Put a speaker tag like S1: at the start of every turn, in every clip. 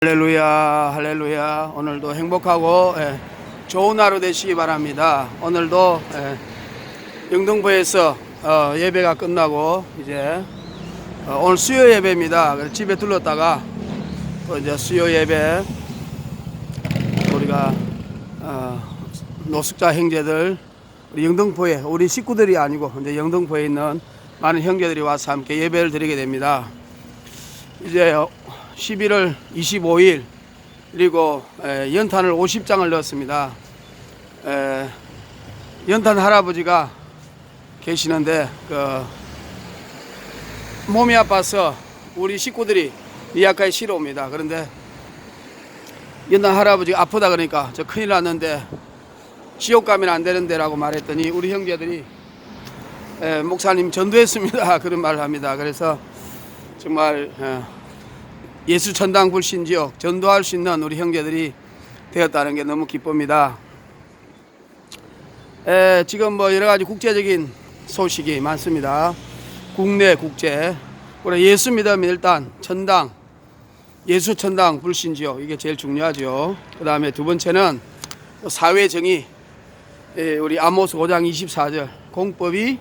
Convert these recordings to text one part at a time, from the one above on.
S1: 할렐루야, 할렐루야. 오늘도 행복하고 좋은 하루 되시기 바랍니다. 오늘도 영등포에서 예배가 끝나고 이제 오늘 수요 예배입니다. 그래서 집에 들렀다가 또 이제 수요 예배 우리가 노숙자 형제들 우리 영등포에 우리 식구들이 아니고 이제 영등포에 있는 많은 형제들이 와서 함께 예배를 드리게 됩니다. 이제 11월 25일 그리고 연탄을 50장을 넣었습니다. 연탄 할아버지가 계시는데 몸이 아파서 우리 식구들이 미약하게 쉬러 옵니다. 그런데 연탄 할아버지가 아프다 그러니까 저 큰일 났는데 지옥 가면 안 되는데 라고 말했더니 우리 형제들이 목사님 전도했습니다. 그런 말을 합니다. 그래서 정말 예수 천당 불신지역 전도할 수 있는 우리 형제들이 되었다는 게 너무 기쁩니다. 지금 뭐 여러 가지 국제적인 소식이 많습니다. 국내 국제 우리 예수 믿으면 일단 천당 예수 천당 불신지역 이게 제일 중요하죠. 그 다음에 두 번째는 사회 정의 우리 아모스 5장 24절 공법이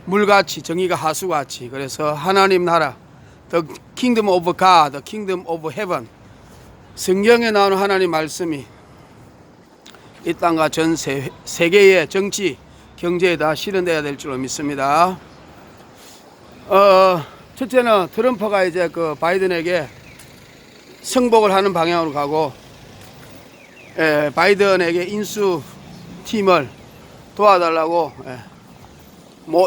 S1: 물같이 정의가 하수같이 그래서 하나님 나라 The Kingdom of God, The Kingdom of Heaven. 성경에 나오는 하나님 말씀이 이 땅과 전 세계의 정치, 경제에 다 실현되어야 될 줄로 믿습니다. 첫째는 트럼프가 이제 바이든에게 승복을 하는 방향으로 가고, 바이든에게 인수팀을 도와달라고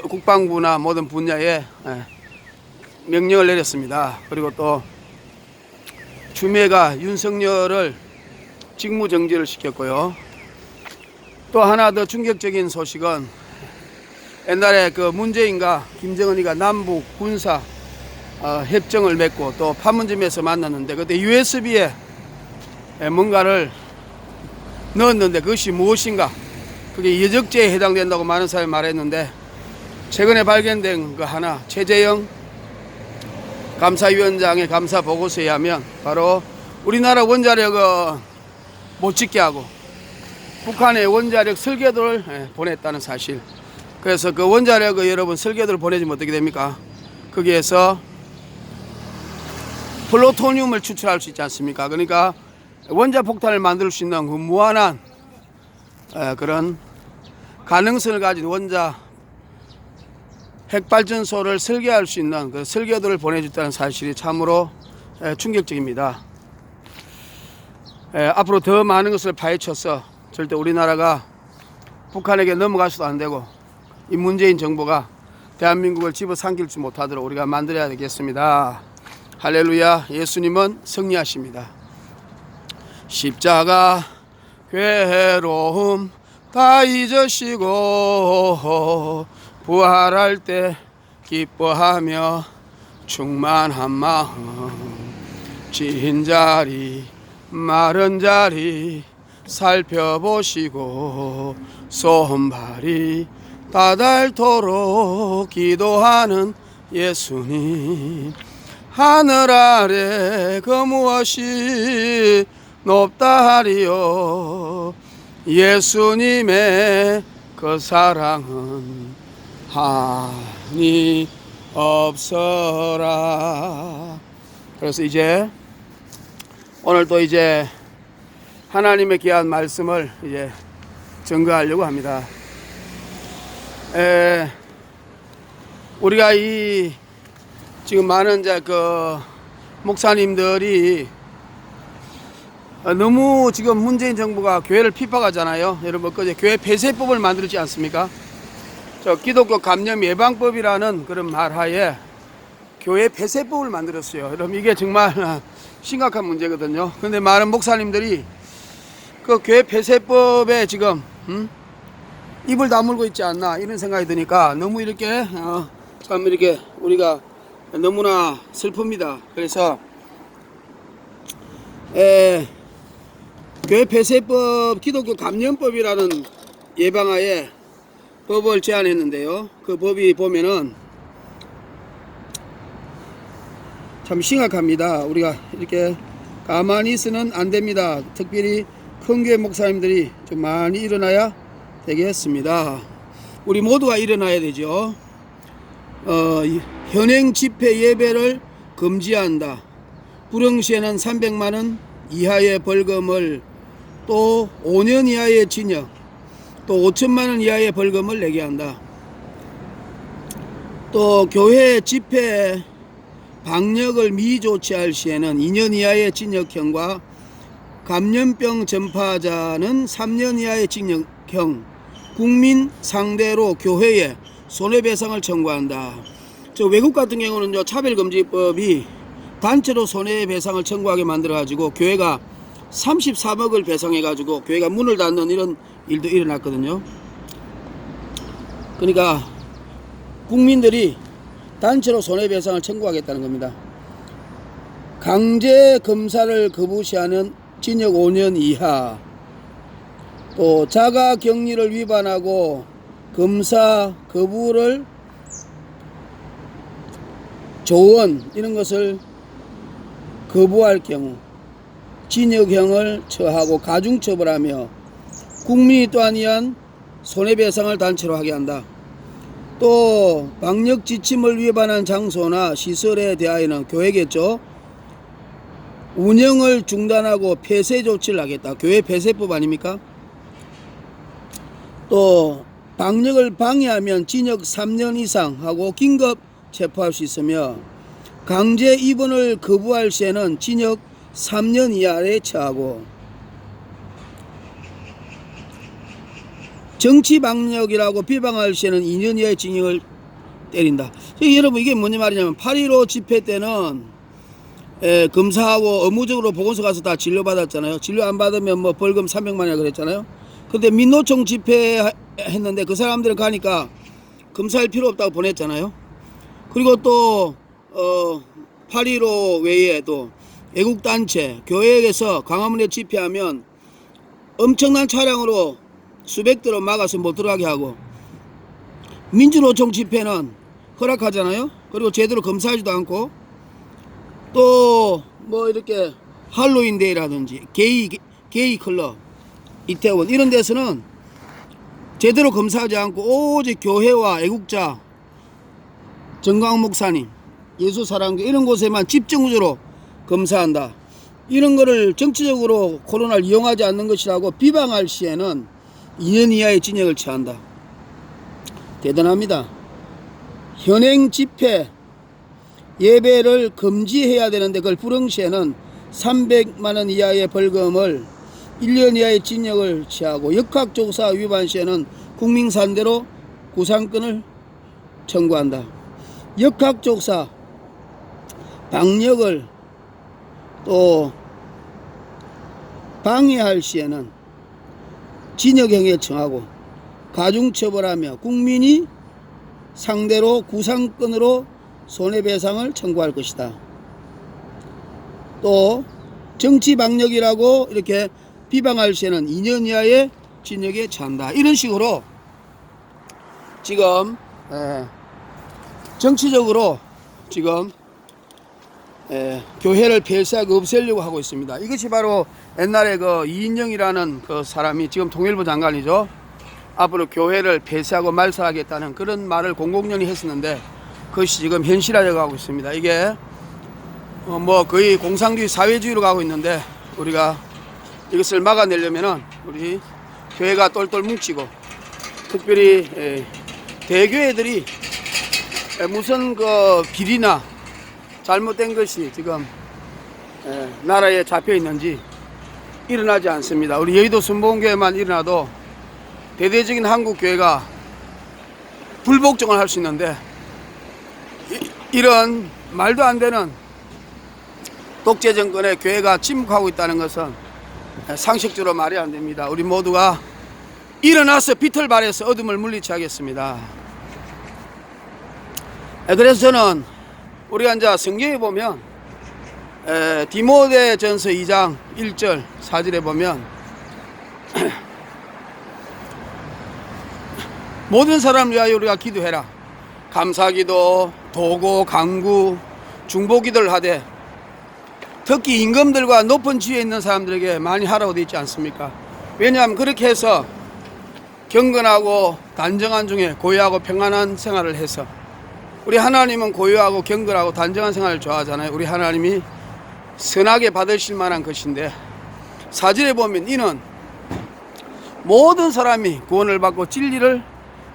S1: 국방부나 모든 분야에 명령을 내렸습니다. 그리고 또 추미애가 윤석열을 직무정지를 시켰고요. 또 하나 더 충격적인 소식은 옛날에 문재인과 김정은이가 남북 군사 협정을 맺고 또 판문점에서 만났는데 그때 USB에 뭔가를 넣었는데 그것이 무엇인가 그게 여적죄에 해당된다고 많은 사람이 말했는데 최근에 발견된 거 하나 최재형 감사위원장의 감사 보고서에 하면 바로 우리나라 원자력은 못 짓게 하고 북한에 원자력 설계도를 보냈다는 사실. 그래서 그 원자력을 여러분 설계도를 보내주면 어떻게 됩니까? 거기에서 플루토늄을 추출할 수 있지 않습니까? 그러니까 원자폭탄을 만들 수 있는 그 무한한 그런 가능성을 가진 핵발전소를 설계할 수 있는 그 설계도를 보내줬다는 사실이 참으로 충격적입니다. 앞으로 더 많은 것을 파헤쳐서 절대 우리나라가 북한에게 넘어가서도 안 되고 이 문재인 정부가 대한민국을 집어삼킬지 못하도록 우리가 만들어야 되겠습니다. 할렐루야. 예수님은 승리하십니다. 십자가 괴로움 다 잊으시고 부활할 때 기뻐하며 충만한 마음 진 자리 마른 자리 살펴보시고 손발이 다닳도록 기도하는 예수님 하늘 아래 그 무엇이 높다 하리요 예수님의 그 사랑은 한이 없어라. 그래서 이제 오늘 또 이제 하나님의 귀한 말씀을 이제 증거하려고 합니다. 우리가 이 지금 많은 이제 목사님들이 너무 지금 문재인 정부가 교회를 핍박하잖아요. 여러분 그제 교회 폐쇄법을 만들지 않습니까? 기독교 감염 예방법이라는 그런 말하에 교회 폐쇄법을 만들었어요. 여러분 이게 정말 심각한 문제거든요. 그런데 많은 목사님들이 그 교회 폐쇄법에 지금 입을 다물고 있지 않나 이런 생각이 드니까 너무 이렇게 참 이렇게 우리가 너무나 슬픕니다. 그래서 교회 폐쇄법 기독교 감염법이라는 예방하에 법을 제안했는데요. 그 법이 보면은 참 심각합니다. 우리가 이렇게 가만히 있으면 안 됩니다. 특별히 큰 교회 목사님들이 좀 많이 일어나야 되겠습니다. 우리 모두가 일어나야 되죠. 현행 집회 예배를 금지한다. 불응시에는 300만원 이하의 벌금을, 또 5년 이하의 징역, 또 5천만원 이하의 벌금을 내게 한다. 또 교회 집회 방역을 미조치할 시에는 2년 이하의 징역형과 감염병 전파자는 3년 이하의 징역형, 국민 상대로 교회에 손해배상을 청구한다. 저 외국 같은 경우는 차별금지법이 단체로 손해배상을 청구하게 만들어가지고 교회가 33억을 배상해가지고 교회가 문을 닫는 이런 일도 일어났거든요. 그러니까 국민들이 단체로 손해배상을 청구하겠다는 겁니다. 강제 검사를 거부시하는 징역 5년 이하, 또 자가격리를 위반하고 검사 거부를 조언 이런 것을 거부할 경우 징역형을 처하고 가중처벌하며 국민이 또한 이한 손해배상을 단체로 하게 한다. 또 방역 지침을 위반한 장소나 시설에 대하여는 교회겠죠, 운영을 중단하고 폐쇄 조치를 하겠다. 교회 폐쇄법 아닙니까? 또 방역을 방해하면 징역 3년 이상 하고 긴급 체포할 수 있으며, 강제 입원을 거부할 시에는 징역 3년 이하에 처하고, 정치 방역이라고 비방할 시에는 2년 이하의 징역을 때린다. 여러분, 이게 뭐냐 말이냐면 8.15 집회 때는 검사하고 의무적으로 보건소 가서 다 진료받았잖아요. 진료 안 받으면 뭐 벌금 300만 원이라 그랬잖아요. 근데 민노총 집회 했는데 그 사람들은 가니까 검사할 필요 없다고 보냈잖아요. 그리고 또 8.15 외에도 애국단체, 교회에서 광화문에 집회하면 엄청난 차량으로 수백 대로 막아서 못 들어가게 하고, 민주노총 집회는 허락하잖아요. 그리고 제대로 검사하지도 않고, 또 뭐 이렇게 할로윈데이라든지 게이 클럽, 이태원 이런 데서는 제대로 검사하지 않고 오직 교회와 애국자, 정광 목사님, 예수사랑교 이런 곳에만 집중적으로 검사한다. 이런 거를 정치적으로 코로나를 이용하지 않는 것이라고 비방할 시에는 2년 이하의 징역을 처한다. 대단합니다. 현행 집회 예배를 금지해야 되는데 그걸 불응 시에는 300만 원 이하의 벌금을, 1년 이하의 징역을 취하고, 역학조사 위반 시에는 국민상대로 구상권을 청구한다. 역학조사 방역을 또 방해할 시에는 징역형에 처하고 가중처벌하며 국민이 상대로 구상권으로 손해배상을 청구할 것이다. 또 정치방역이라고 이렇게 비방할 시에는 2년 이하의 징역에 처한다. 이런 식으로 지금 정치적으로 지금 교회를 폐쇄하고 없애려고 하고 있습니다. 이것이 바로 옛날에 그 이인영이라는 그 사람이, 지금 통일부 장관이죠, 앞으로 교회를 폐쇄하고 말살하겠다는 그런 말을 공공연히 했었는데 그것이 지금 현실화되어 가고 있습니다. 이게 뭐 거의 공산주의 사회주의로 가고 있는데, 우리가 이것을 막아내려면은 우리 교회가 똘똘 뭉치고, 특별히 대교회들이 무슨 그 비리나 잘못된 것이 지금 나라에 잡혀 있는지 일어나지 않습니다. 우리 여의도 순복음교회만 일어나도 대대적인 한국 교회가 불복종을 할 수 있는데, 이런 말도 안 되는 독재 정권의 교회가 침묵하고 있다는 것은 상식적으로 말이 안 됩니다. 우리 모두가 일어나서 빛을 발해서 어둠을 물리치하겠습니다. 그래서 저는 우리가 이제 성경에 보면 디모데전서 2장 1절 4절에 보면 모든 사람을 위하여 우리가 기도해라. 감사기도, 도고, 간구, 중보기도를 하되 특히 임금들과 높은 지위에 있는 사람들에게 많이 하라고 되어 있지 않습니까? 왜냐하면 그렇게 해서 경건하고 단정한 중에 고요하고 평안한 생활을 해서, 우리 하나님은 고요하고 경건하고 단정한 생활을 좋아하잖아요. 우리 하나님이 선하게 받으실 만한 것인데, 사절에 보면 이는 모든 사람이 구원을 받고 진리를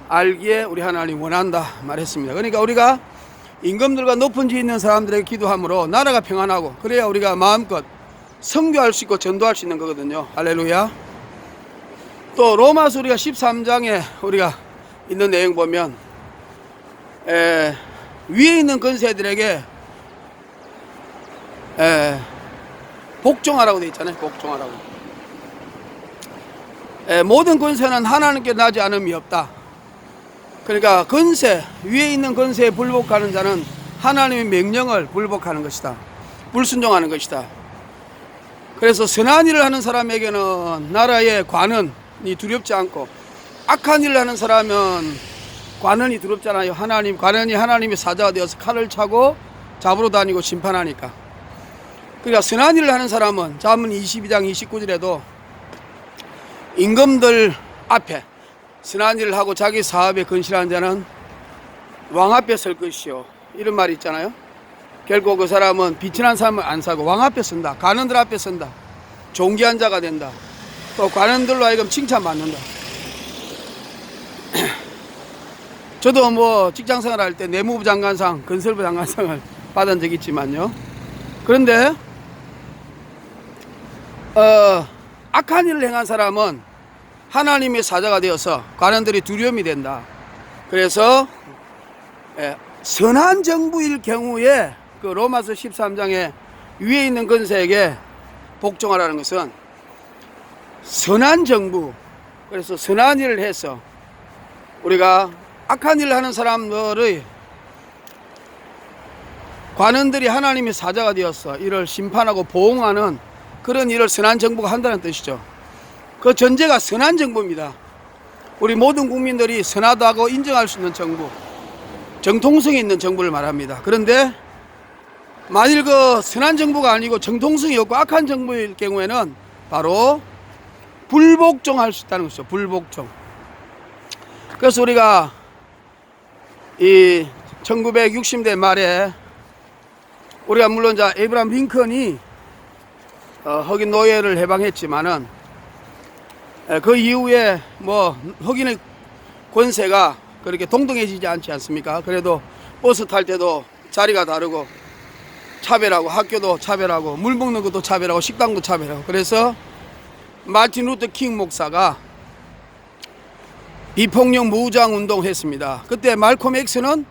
S1: 알기에 우리 하나님 원한다 말했습니다. 그러니까 우리가 임금들과 높은 지위 있는 사람들에게 기도함으로 나라가 평안하고, 그래야 우리가 마음껏 선교할 수 있고 전도할 수 있는 거거든요. 할렐루야. 또 로마서 우리가 13장에 우리가 있는 내용 보면 위에 있는 권세들에게 복종하라고 되어 있잖아요. 복종하라고. 모든 권세는 하나님께 나지 않음이 없다. 그러니까 권세, 위에 있는 권세에 불복하는 자는 하나님의 명령을 불복하는 것이다. 불순종하는 것이다. 그래서 선한 일을 하는 사람에게는 나라의 관원이 두렵지 않고, 악한 일을 하는 사람은 관원이 두렵잖아요. 관원이 하나님의 사자가 되어서 칼을 차고 잡으러 다니고 심판하니까. 그러니까 선한 일을 하는 사람은 잠언 22장 29절에도 임금들 앞에 선한 일을 하고 자기 사업에 건실한 자는 왕 앞에 설 것이요, 이런 말이 있잖아요. 결국 그 사람은 비천한 삶을 안 살고 왕 앞에 선다. 관원들 앞에 선다. 존귀한 자가 된다. 또 관원들로 하여금 칭찬받는다. 저도 뭐 직장생활 할 때 내무부 장관상, 건설부 장관상을 받은 적이 있지만요. 그런데 악한 일을 행한 사람은 하나님의 사자가 되어서 관원들이 두려움이 된다. 그래서 선한 정부일 경우에 그 로마서 13장에 위에 있는 권세에게 복종하라는 것은 선한 정부, 그래서 선한 일을 해서 우리가 악한 일을 하는 사람들의 관원들이 하나님의 사자가 되어서 이를 심판하고 보응하는 그런 일을 선한 정부가 한다는 뜻이죠. 그 전제가 선한 정부입니다. 우리 모든 국민들이 선하다고 인정할 수 있는 정부, 정통성이 있는 정부를 말합니다. 그런데 만일 그 선한 정부가 아니고 정통성이 없고 악한 정부일 경우에는 바로 불복종할 수 있다는 것이죠. 불복종. 그래서 우리가 이 1960대 말에 우리가 물론 에이브라함 링컨이 흑인 노예를 해방했지만은 그 이후에 뭐 흑인의 권세가 그렇게 동등해지지 않지 않습니까? 그래도 버스 탈 때도 자리가 다르고 차별하고, 학교도 차별하고, 물 먹는 것도 차별하고, 식당도 차별하고. 그래서 마틴 루터 킹 목사가 비폭력 무장 운동을 했습니다. 그때 말콤 X는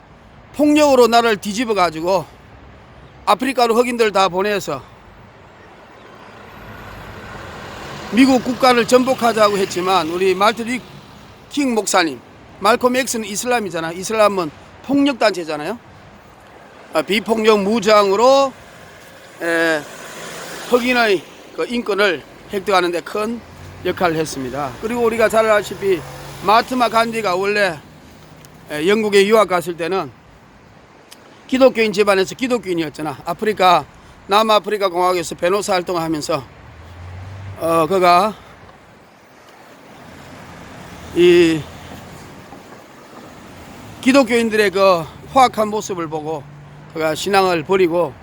S1: 폭력으로 나라를 뒤집어 가지고 아프리카로 흑인들 다 보내서 미국 국가를 전복하자고 했지만, 우리 마틴 루터 킹 목사님, 말콤 X는 이슬람이잖아요. 이슬람은 폭력단체잖아요. 비폭력 무장으로 흑인의 그 인권을 획득하는 데 큰 역할을 했습니다. 그리고 우리가 잘 알다시피 마하트마 간디가 원래 영국에 유학 갔을 때는 기독교인 집안에서 기독교인이었잖아. 남아프리카 공화국에서 변호사 활동을 하면서 그가 이 기독교인들의 그 포악한 모습을 보고 그가 신앙을 버리고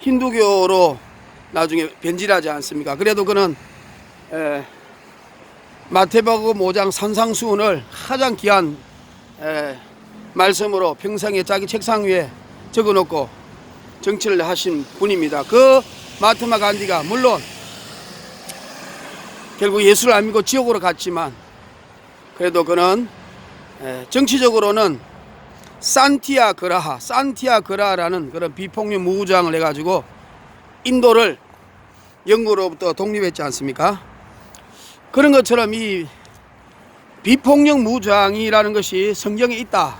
S1: 힌두교로 나중에 변질하지 않습니까? 그래도 그는 마태복음 5장 산상수훈을 가장 귀한 말씀으로 평생에 자기 책상 위에 적어놓고 정치를 하신 분입니다. 그 마하트마 간디가 물론 결국 예수를 안 믿고 지옥으로 갔지만, 그래도 그는 정치적으로는 산티아그라라는 그런 비폭력 무장을 해가지고 인도를 영국으로부터 독립했지 않습니까? 그런 것처럼 이 비폭력 무장이라는 것이 성경에 있다.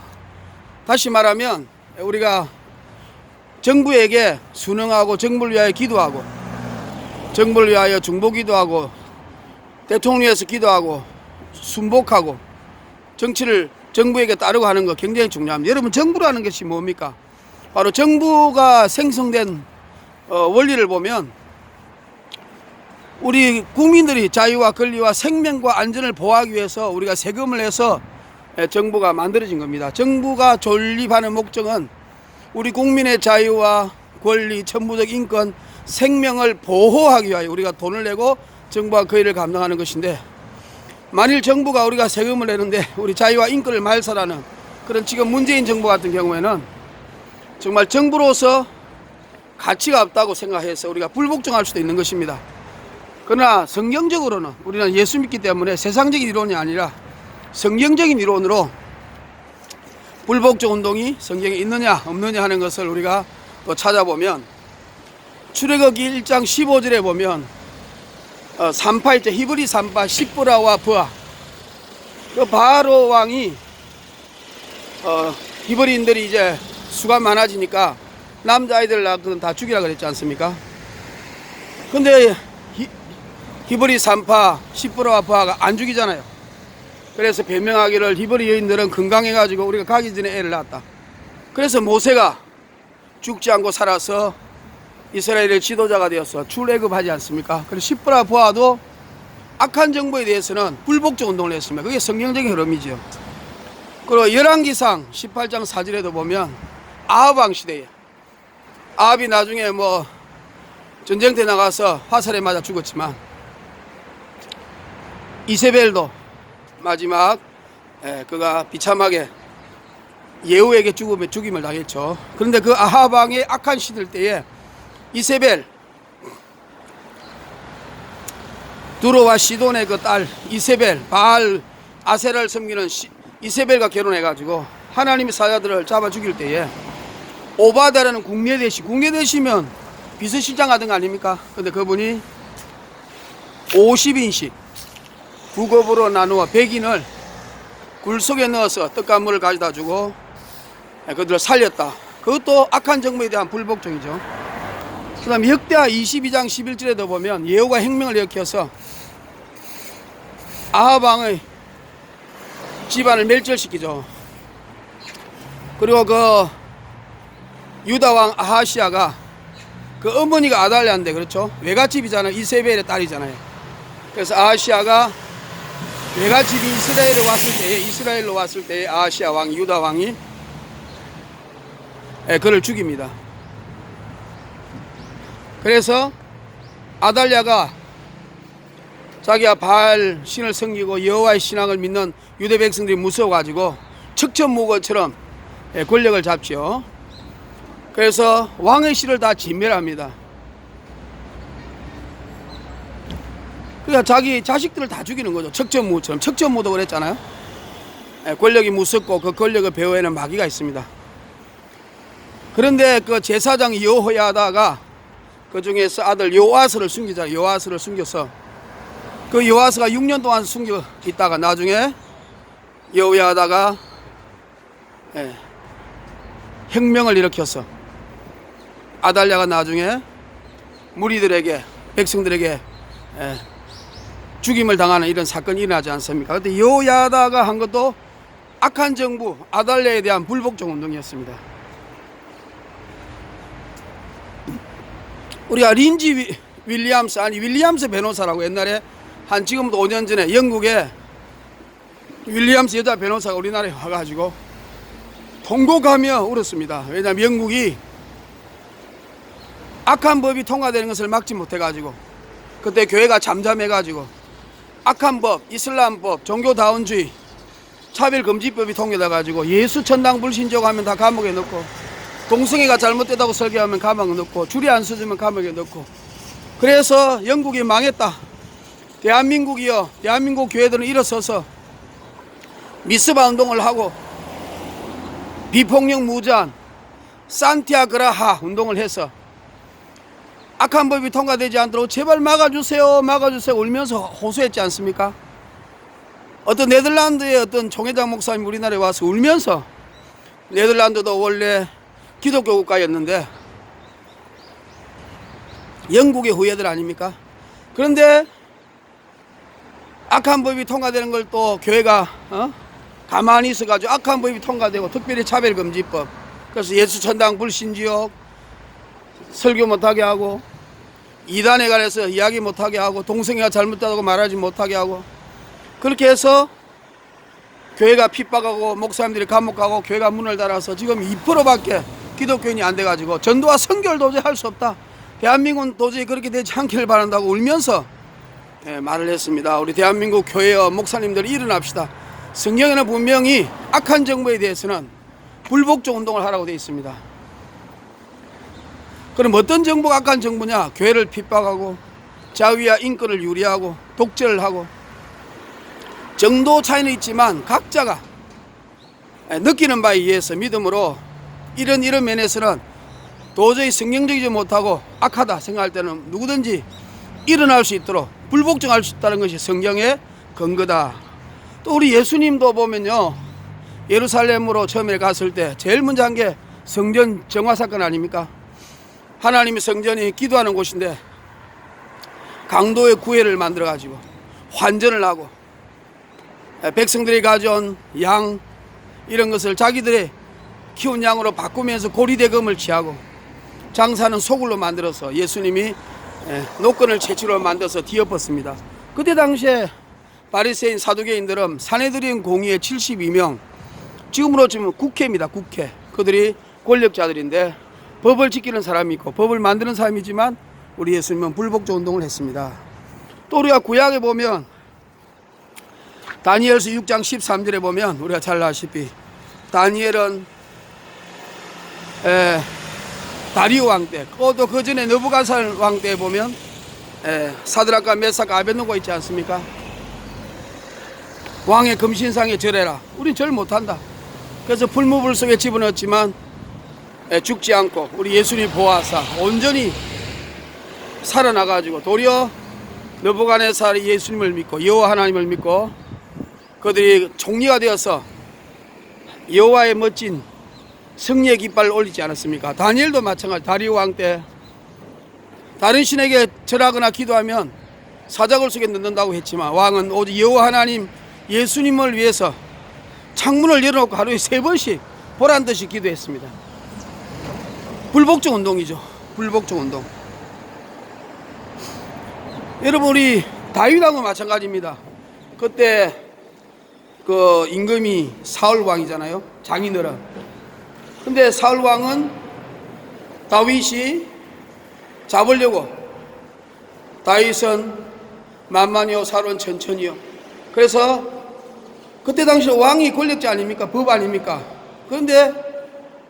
S1: 다시 말하면 우리가 정부에게 순응하고 정부를 위하여 기도하고, 정부를 위하여 중보기도하고, 대통령에서 기도하고 순복하고 정부에게 따르고 하는 거 굉장히 중요합니다. 여러분, 정부라는 것이 뭡니까? 바로 정부가 생성된 원리를 보면 우리 국민들이 자유와 권리와 생명과 안전을 보호하기 위해서 우리가 세금을 내서 정부가 만들어진 겁니다. 정부가 존립하는 목적은 우리 국민의 자유와 권리, 천부적 인권, 생명을 보호하기 위하여 우리가 돈을 내고 정부가 그 일을 감당하는 것인데, 만일 정부가 우리가 세금을 내는데 우리 자유와 인권을 말살하는 그런 지금 문재인 정부 같은 경우에는 정말 정부로서 가치가 없다고 생각해서 우리가 불복종할 수도 있는 것입니다. 그러나 성경적으로는 우리는 예수 믿기 때문에 세상적인 이론이 아니라 성경적인 이론으로 불복종 운동이 성경에 있느냐 없느냐 하는 것을 우리가 또 찾아보면, 출애굽기 1장 15절에 보면 3파 있죠. 히브리 3파 시브라와 부하, 그 바로 왕이 히브리인들이 이제 수가 많아지니까 남자아이들 낳거든 다 죽이라 그랬지 않습니까? 근데 히브리 3파 시브라와 부하가 안 죽이잖아요. 그래서 변명하기를 히브리 여인들은 건강해가지고 우리가 가기 전에 애를 낳았다. 그래서 모세가 죽지 않고 살아서 이스라엘의 지도자가 되어서 출애굽하지 않습니까? 그래서 시브라 부하도 악한 정부에 대해서는 불복종 운동을 했습니다. 그게 성경적인 흐름이죠. 그리고 열왕기상 18장 4절에도 보면 아합 왕 시대에 아합이 나중에 뭐 전쟁터에 나가서 화살에 맞아 죽었지만, 이세벨도 마지막 그가 비참하게 예후에게 죽임을 당했죠. 그런데 그 아합 왕의 악한 시들 때에 이세벨, 두로와 시돈의 그 딸 이세벨, 바알 아세라를 섬기는 이세벨과 결혼해가지고 하나님의 사자들을 잡아 죽일 때에 오바다라는 국내대시면 비서실장 같은 거 아닙니까? 근데 그분이 50인씩 부겁으로 나누어 100인을 굴 속에 넣어서 떡간물을 가져다 주고 그들을 살렸다. 그것도 악한 정부에 대한 불복종이죠. 그 다음에 역대하 22장 11절에도 보면 예후가 혁명을 일으켜서 아합 왕의 집안을 멸절시키죠. 그리고 그 유다 왕 아하시아가 그 어머니가 아달랴인데, 그렇죠? 외갓집이잖아요. 이세벨의 딸이잖아요. 그래서 아하시아가 외갓집이 이스라엘로 왔을 때에 아하시아 왕, 유다 왕이 그를 죽입니다. 그래서 아달랴가 자기가 바알 신을 섬기고 여호와의 신앙을 믿는 유대 백성들이 무서워가지고 척천무거처럼 권력을 잡죠. 그래서 왕의 씨를 다 진멸합니다. 그러니까 자기 자식들을 다 죽이는 거죠. 척천무처럼. 척천무도 그랬잖아요. 권력이 무섭고 그 권력의 배후에는 마귀가 있습니다. 그런데 그 제사장 여호야다가 그 중에서 아들 요아스를 숨기잖아요. 요아스를 숨겨서 그 요아스가 6년 동안 숨겨 있다가 나중에 여호야다가 혁명을 일으켜서 아달랴가 나중에 무리들에게, 백성들에게 죽임을 당하는 이런 사건이 일어나지 않습니까? 그런데 여호야다가 한 것도 악한 정부 아달랴에 대한 불복종 운동이었습니다. 우리가 린지 윌리엄스 변호사라고 옛날에 한 지금부터 5년 전에 영국에 윌리엄스 여자 변호사가 우리나라에 와가지고 통곡하며 울었습니다. 왜냐하면 영국이 악한 법이 통과되는 것을 막지 못해가지고, 그때 교회가 잠잠해가지고 악한 법, 이슬람법, 종교다운주의, 차별금지법이 통과돼가지고 예수 천당 불신자고 하면 다 감옥에 넣고, 동성애가 잘못되다고 설교하면 감옥에 넣고, 줄이 안 서주면 감옥에 넣고, 그래서 영국이 망했다. 대한민국이요, 대한민국 교회들은 일어서서 미스바 운동을 하고 비폭력 무제한 산티아그라하 운동을 해서 악한 법이 통과되지 않도록 제발 막아주세요 울면서 호소했지 않습니까? 어떤 네덜란드의 어떤 총회장 목사님 우리나라에 와서 울면서, 네덜란드도 원래 기독교 국가였는데 영국의 후예들 아닙니까? 그런데 악한 법이 통과되는 걸 또 교회가 가만히 있어가지고 악한 법이 통과되고, 특별히 차별금지법, 그래서 예수 천당 불신지옥, 설교 못하게 하고, 이단에 관해서 이야기 못하게 하고, 동성애가 잘못되다고 말하지 못하게 하고, 그렇게 해서 교회가 핍박하고 목사님들이 감옥 가고 교회가 문을 닫아서 지금 2%밖에 기독교인이 안 돼가지고 전도와 선교를 도저히 할 수 없다. 대한민국은 도저히 그렇게 되지 않기를 바란다고 울면서 말을 했습니다. 우리 대한민국 교회와 목사님들이 일어납시다. 성경에는 분명히 악한 정부에 대해서는 불복종 운동을 하라고 되어 있습니다. 그럼 어떤 정부가 악한 정부냐? 교회를 핍박하고 자유와 인권을 유리하고 독재를 하고, 정도 차이는 있지만 각자가 느끼는 바에 의해서 믿음으로 이런 면에서는 도저히 성경적이지 못하고 악하다 생각할 때는 누구든지 일어날 수 있도록 불복종할 수 있다는 것이 성경의 근거다. 또 우리 예수님도 보면요, 예루살렘으로 처음에 갔을 때 제일 먼저 한 게 성전 정화 사건 아닙니까? 하나님의 성전이 기도하는 곳인데 강도의 구회를 만들어 가지고 환전을 하고, 백성들이 가져온 양 이런 것을 자기들의 키운 양으로 바꾸면서 고리대금을 취하고, 장사는 소굴로 만들어서 예수님이 노건을 채취로 만들어서 뒤엎었습니다. 그때 당시에 바리새인 사두개인들은 산헤드린 공의회 72명, 지금으로 치면 국회입니다. 국회. 그들이 권력자들인데 법을 지키는 사람이 있고 법을 만드는 사람이지만 우리 예수님은 불복종 운동을 했습니다. 또 우리가 구약에 보면 다니엘서 6장 13절에 보면 우리가 잘 아시다시피 다니엘은 다리오 왕 때, 또 그 전에 느부갓네살 왕 때 보면 사드락과 메삭과 아벳느고 있지 않습니까? 왕의 금신상에 절해라. 우린 절 못한다. 그래서 풀무불 속에 집어넣었지만 죽지 않고 우리 예수님 보아사 온전히 살아나가지고 도리어 느부갓네살이 예수님을 믿고 여호와 하나님을 믿고 그들이 총리가 되어서 여호와의 멋진 승리의 깃발을 올리지 않았습니까? 다니엘도 마찬가지. 다리오 왕 때 다른 신에게 절하거나 기도하면 사자굴 속에 넣는다고 했지만 왕은 오직 여호와 하나님 예수님을 위해서 창문을 열어놓고 하루에 3번씩 보란듯이 기도했습니다. 불복종 운동이죠. 불복종 운동. 여러분, 우리 다윗왕도 마찬가지입니다. 그때 그 임금이 사울 왕이잖아요. 장인어른. 근데 사울 왕은 다윗이 잡으려고, 다윗은 만만히요 사울은 천천히요. 그래서 그때 당시 왕이 권력자 아닙니까? 법 아닙니까? 그런데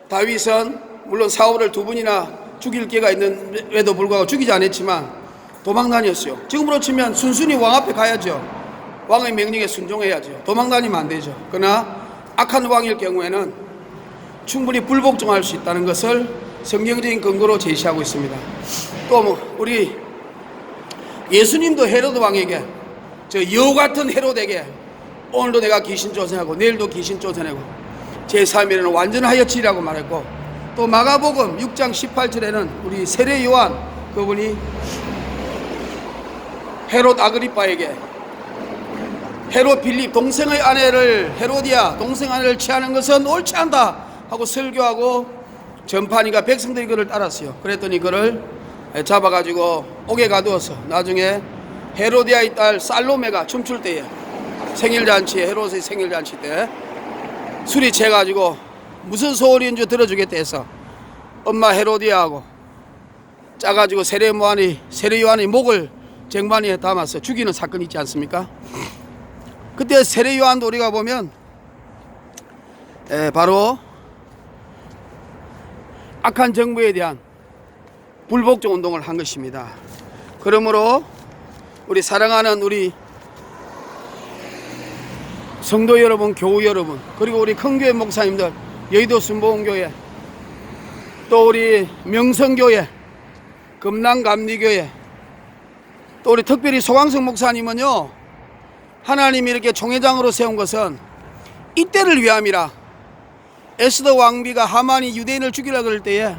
S1: 다윗은 물론 사울을 2번이나 죽일 기회가 있는데도 불구하고 죽이지 않았지만 도망 다녔어요. 지금으로 치면 순순히 왕 앞에 가야죠. 왕의 명령에 순종해야죠. 도망 다니면 안 되죠. 그러나 악한 왕일 경우에는 충분히 불복종할 수 있다는 것을 성경적인 근거로 제시하고 있습니다. 또 우리 예수님도 헤로드 왕에게, 저 여우 같은 헤로드에게 오늘도 내가 귀신 쫓아내고 내일도 귀신 쫓아내고 제3일에는 완전하여치라고 말했고, 또 마가복음 6장 18절에는 우리 세례 요한 그분이 헤롯 아그리빠에게 헤롯 빌립 동생의 아내를, 헤로디아 동생 아내를 취하는 것은 옳지 않다 하고 설교하고 전파니까 백성들이 그를 따랐어요. 그랬더니 그를 잡아가지고 옥에 가두어서 나중에 헤로디아의 딸 살로메가 춤출 때에 생일잔치에, 헤롯의 생일잔치 때 술이 채가지고 무슨 소리인 줄 들어주겠다 해서 엄마 헤로디아하고 짜가지고 세례 요한의 목을 쟁반위에 담아서 죽이는 사건이 있지 않습니까? 그때 세례 요한도 우리가 보면 바로 악한 정부에 대한 불복종 운동을 한 것입니다. 그러므로 우리 사랑하는 우리 성도 여러분, 교우 여러분, 그리고 우리 큰교회 목사님들, 여의도 순복음교회, 또 우리 명성교회, 금남감리교회, 또 우리 특별히 소강성 목사님은요, 하나님이 이렇게 총회장으로 세운 것은 이때를 위함이라. 에스더 왕비가 하만이 유대인을 죽이려고 그럴 때에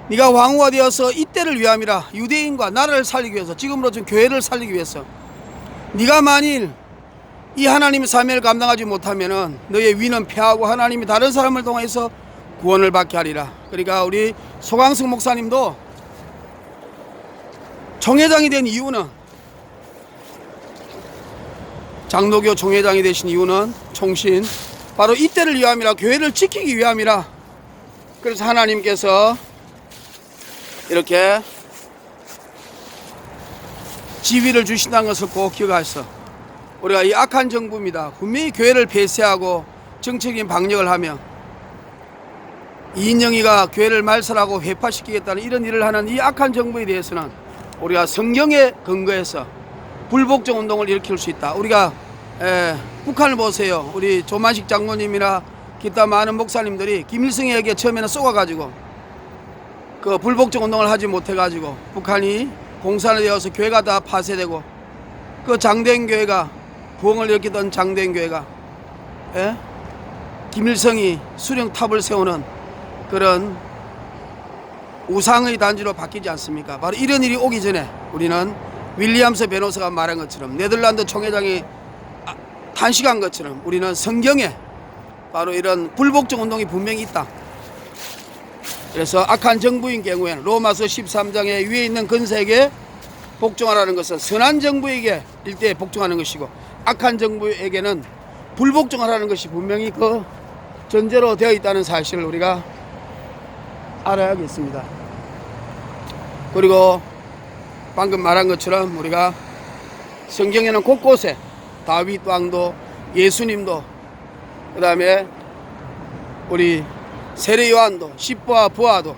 S1: 네가 왕후가 되어서 이때를 위함이라. 유대인과 나라를 살리기 위해서, 지금으로 좀 교회를 살리기 위해서, 네가 만일 이 하나님의 사명을 감당하지 못하면은 너의 위는 패하고 하나님이 다른 사람을 통해서 구원을 받게 하리라. 그러니까 우리 소강승 목사님도 총회장이 된 이유는, 장로교 총회장이 되신 이유는 총신 바로 이때를 위함이라, 교회를 지키기 위함이라. 그래서 하나님께서 이렇게 지위를 주신다는 것을 꼭 기억하셔서, 우리가 이 악한 정부입니다. 분명히 교회를 폐쇄하고 정치적인 방역을 하며 이인영이가 교회를 말살하고 회파시키겠다는 이런 일을 하는 이 악한 정부에 대해서는 우리가 성경에 근거해서 불복종 운동을 일으킬 수 있다. 우리가 북한을 보세요. 우리 조만식 장로님이나 기타 많은 목사님들이 김일성에게 처음에는 쏘아가지고 그 불복종 운동을 하지 못해가지고 북한이 공산화되어서 교회가 다 파쇄되고, 그 장대인 교회가, 부흥을 일으키던 장대인 교회가 김일성이 수령탑을 세우는 그런 우상의 단지로 바뀌지 않습니까? 바로 이런 일이 오기 전에 우리는 윌리엄스 변호사가 말한 것처럼, 네덜란드 총회장이 단식한 것처럼 우리는 성경에 바로 이런 불복종 운동이 분명히 있다. 그래서 악한 정부인 경우에는 로마서 13장에 위에 있는 근세에게 복종하라는 것은 선한 정부에게 일대에 복종하는 것이고, 악한 정부에게는 불복종하라는 것이 분명히 그 전제로 되어 있다는 사실을 우리가 알아야겠습니다. 그리고 방금 말한 것처럼 우리가 성경에는 곳곳에 다윗 왕도, 예수님도, 그 다음에 우리 세례 요한도, 십부와 부하도,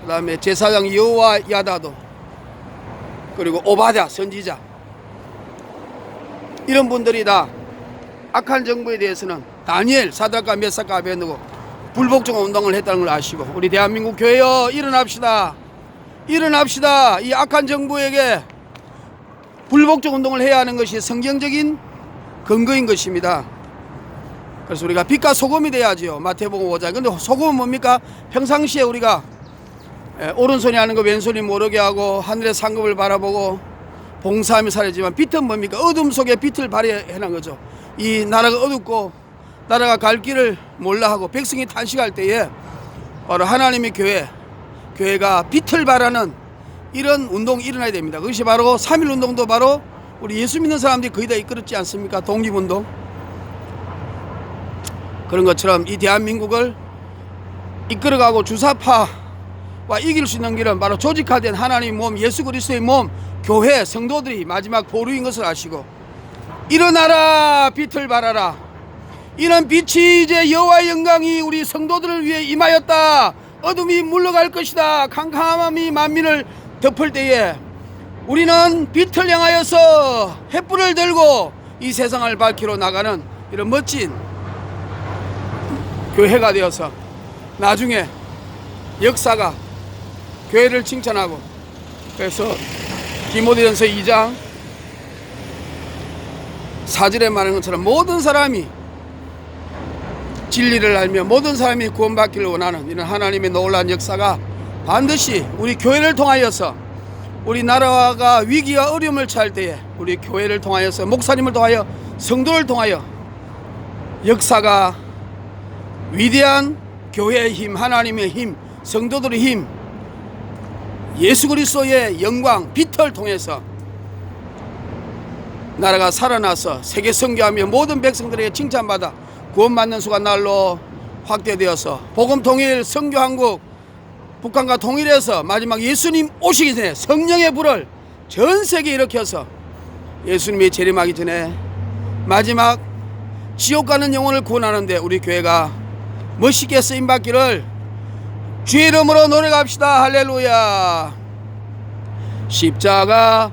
S1: 그 다음에 제사장 여호와 야다도, 그리고 오바댜 선지자, 이런 분들이 다 악한 정부에 대해서는 다니엘, 사드락과 메삭과 아벤느고 불복종 운동을 했다는 걸 아시고, 우리 대한민국 교회여 일어납시다. 일어납시다. 이 악한 정부에게 불복종 운동을 해야 하는 것이 성경적인 근거인 것입니다. 그래서 우리가 빛과 소금이 돼야지요. 마태복음 5장. 근데 소금은 뭡니까? 평상시에 우리가 오른손이 하는 거 왼손이 모르게 하고 하늘의 상급을 바라보고 봉사하며 살았지만, 빛은 뭡니까? 어둠 속에 빛을 발휘해낸 거죠. 이 나라가 어둡고 나라가 갈 길을 몰라 하고 백성이 탄식할 때에 바로 하나님의 교회가 빛을 발하는 이런 운동이 일어나야 됩니다. 그것이 바로 3.1 운동도 바로 우리 예수 믿는 사람들이 거의 다 이끌었지 않습니까? 독립운동. 그런 것처럼 이 대한민국을 이끌어가고 주사파와 이길 수 있는 길은 바로 조직화된 하나님의 몸, 예수 그리스도의 몸, 교회, 성도들이 마지막 보루인 것을 아시고, 일어나라, 빛을 발하라. 이는 빛이 이제 여호와의 영광이 우리 성도들을 위해 임하였다. 어둠이 물러갈 것이다. 캄캄함이 만민을 덮을 때에 우리는 빛을 향하여서 횃불을 들고 이 세상을 밝히러 나가는 이런 멋진 교회가 되어서 나중에 역사가 교회를 칭찬하고, 그래서 디모데전서 2장 4절에 말하는 것처럼 모든 사람이 진리를 알며 모든 사람이 구원받기를 원하는 이런 하나님의 놀라운 역사가 반드시 우리 교회를 통하여서, 우리 나라가 위기와 어려움을 처할 때에 우리 교회를 통하여서, 목사님을 통하여, 성도를 통하여 역사가 위대한 교회의 힘, 하나님의 힘, 성도들의 힘, 예수 그리스도의 영광, 빛을 통해서 나라가 살아나서 세계 선교하며 모든 백성들에게 칭찬받아 구원받는 수가 날로 확대되어서 복음 통일, 선교 한국, 북한과 통일해서 마지막 예수님 오시기 전에 성령의 불을 전 세계에 일으켜서 예수님이 재림하기 전에 마지막 지옥 가는 영혼을 구원하는데 우리 교회가 멋있게 쓰임받기를 주의 이름으로 노래합시다. 할렐루야. 십자가